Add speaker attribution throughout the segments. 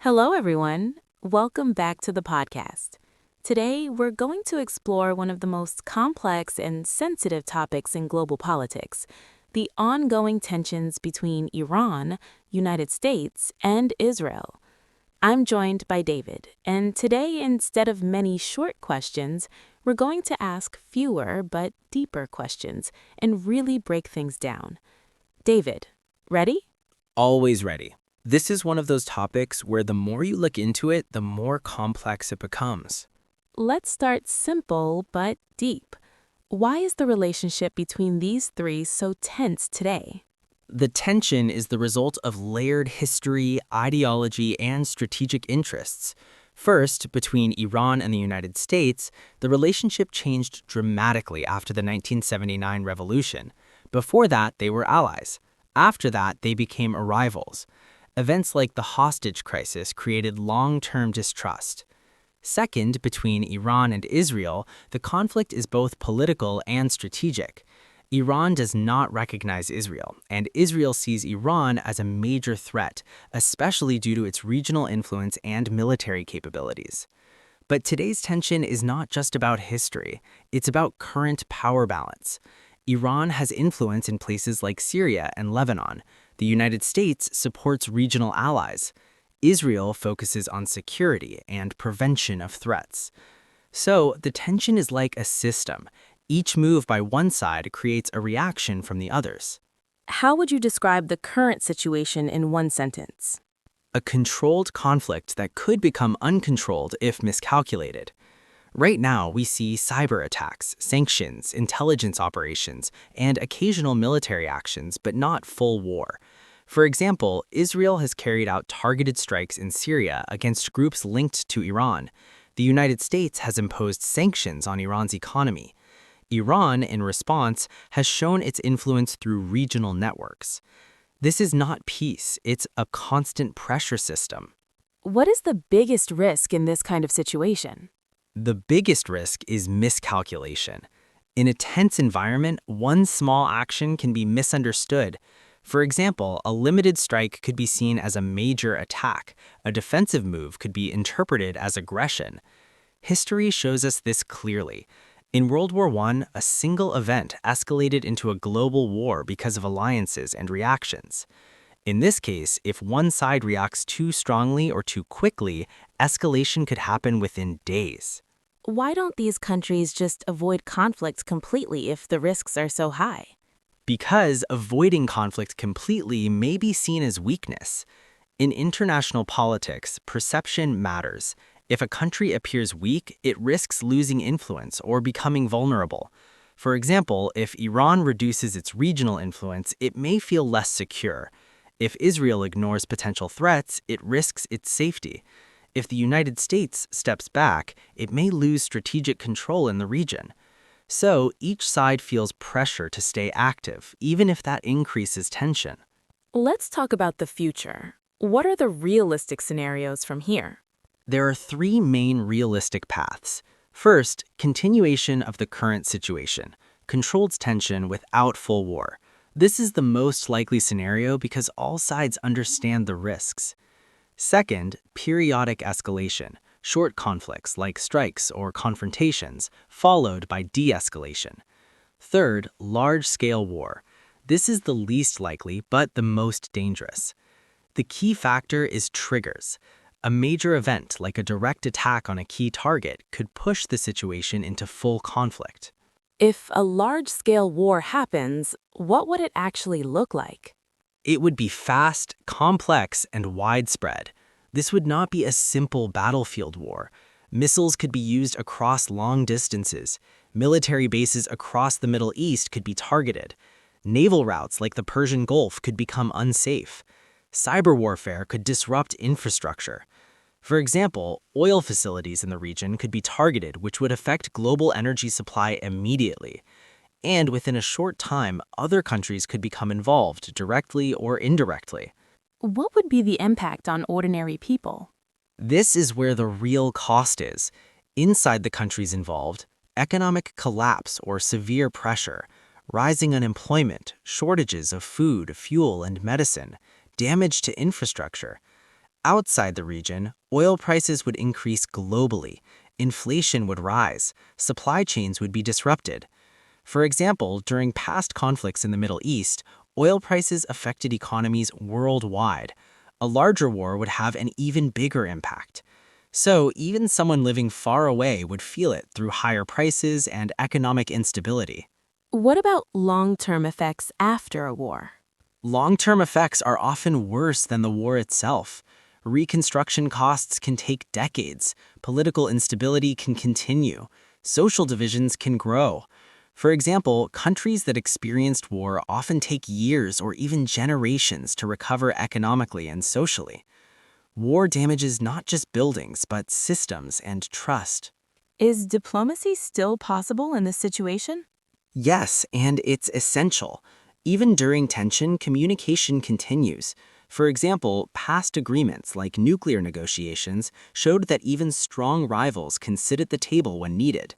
Speaker 1: Hello, everyone. Welcome back to the podcast. Today, we're going to explore one of the most complex and sensitive topics in global politics, the ongoing tensions between Iran, United States, and Israel. I'm joined by David, and today, instead of many short questions, we're going to ask fewer but deeper questions and really break things down. David, ready?
Speaker 2: Always ready. This is one of those topics where the more you look into it, the more complex it becomes.
Speaker 1: Let's start simple but deep. Why is the relationship between these three so tense today?
Speaker 2: The tension is the result of layered history, ideology, and strategic interests. First, between Iran and the United States, the relationship changed dramatically after the 1979 revolution. Before that, they were allies. After that, they became rivals. Events like the hostage crisis created long-term distrust. Second, between Iran and Israel, the conflict is both political and strategic. Iran does not recognize Israel, and Israel sees Iran as a major threat, especially due to its regional influence and military capabilities. But today's tension is not just about history, it's about current power balance. Iran has influence in places like Syria and Lebanon. The United States supports regional allies. Israel focuses on security and prevention of threats. So the tension is like a system. Each move by one side creates a reaction from the others.
Speaker 1: How would you describe the current situation in one sentence?
Speaker 2: A controlled conflict that could become uncontrolled if miscalculated. Right now, we see cyber attacks, sanctions, intelligence operations, and occasional military actions, but not full war. For example, Israel has carried out targeted strikes in Syria against groups linked to Iran. The United States has imposed sanctions on Iran's economy. Iran, in response, has shown its influence through regional networks. This is not peace, it's a constant pressure system.
Speaker 1: What is the biggest risk in this kind of situation?
Speaker 2: The biggest risk is miscalculation. In a tense environment, one small action can be misunderstood. For example, a limited strike could be seen as a major attack. A defensive move could be interpreted as aggression. History shows us this clearly. In World War I, a single event escalated into a global war because of alliances and reactions. In this case, if one side reacts too strongly or too quickly, escalation could happen within days.
Speaker 1: Why don't these countries just avoid conflict completely if the risks are so high?
Speaker 2: Because avoiding conflict completely may be seen as weakness. In international politics, perception matters. If a country appears weak, it risks losing influence or becoming vulnerable. For example, if Iran reduces its regional influence, it may feel less secure. If Israel ignores potential threats, it risks its safety. If the United States steps back, it may lose strategic control in the region. So, each side feels pressure to stay active, even if that increases tension.
Speaker 1: Let's talk about the future. What are the realistic scenarios from here?
Speaker 2: There are three main realistic paths. First, continuation of the current situation, controlled tension without full war. This is the most likely scenario because all sides understand the risks. Second, periodic escalation, short conflicts like strikes or confrontations, followed by de-escalation. Third, large-scale war. This is the least likely but the most dangerous. The key factor is triggers. A major event like a direct attack on a key target could push the situation into full conflict.
Speaker 1: If a large-scale war happens, what would it actually look like?
Speaker 2: It would be fast, complex, and widespread. This would not be a simple battlefield war. Missiles could be used across long distances. Military bases across the Middle East could be targeted. Naval routes like the Persian Gulf could become unsafe. Cyber warfare could disrupt infrastructure. For example, oil facilities in the region could be targeted, which would affect global energy supply immediately. And within a short time, other countries could become involved directly or indirectly.
Speaker 1: What would be the impact on ordinary people?
Speaker 2: This is where the real cost is. Inside the countries involved, economic collapse or severe pressure, rising unemployment, shortages of food, fuel, and medicine, damage to infrastructure. Outside the region, oil prices would increase globally, inflation would rise, supply chains would be disrupted. For example, during past conflicts in the Middle East, oil prices affected economies worldwide. A larger war would have an even bigger impact. So, even someone living far away would feel it through higher prices and economic instability.
Speaker 1: What about long-term effects after a war?
Speaker 2: Long-term effects are often worse than the war itself. Reconstruction costs can take decades, political instability can continue, social divisions can grow. For example, countries that experienced war often take years or even generations to recover economically and socially. War damages not just buildings, but systems and trust.
Speaker 1: Is diplomacy still possible in this situation?
Speaker 2: Yes, and it's essential. Even during tension, communication continues. For example, past agreements like nuclear negotiations showed that even strong rivals can sit at the table when needed.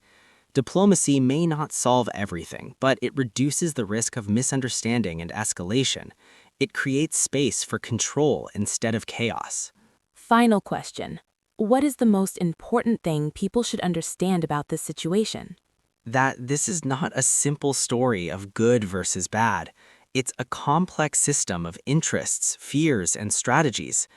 Speaker 2: Diplomacy may not solve everything, but it reduces the risk of misunderstanding and escalation. It creates space for control instead of chaos.
Speaker 1: Final question. What is the most important thing people should understand about this situation?
Speaker 2: That this is not a simple story of good versus bad. It's a complex system of interests, fears, and strategies.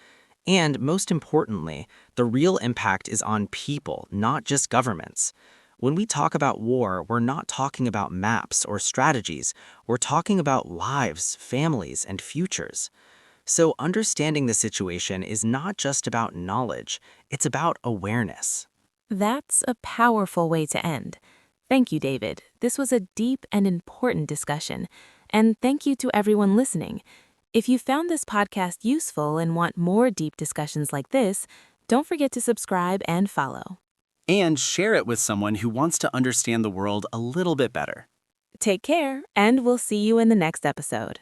Speaker 2: And most importantly, the real impact is on people, not just governments. When we talk about war, we're not talking about maps or strategies. We're talking about lives, families, and futures. So understanding the situation is not just about knowledge, it's about awareness.
Speaker 1: That's a powerful way to end. Thank you, David. This was a deep and important discussion. And thank you to everyone listening. If you found this podcast useful and want more deep discussions like this, don't forget to subscribe and follow.
Speaker 3: And share it with someone who wants to understand the world a little bit better.
Speaker 1: Take care, and we'll see you in the next episode.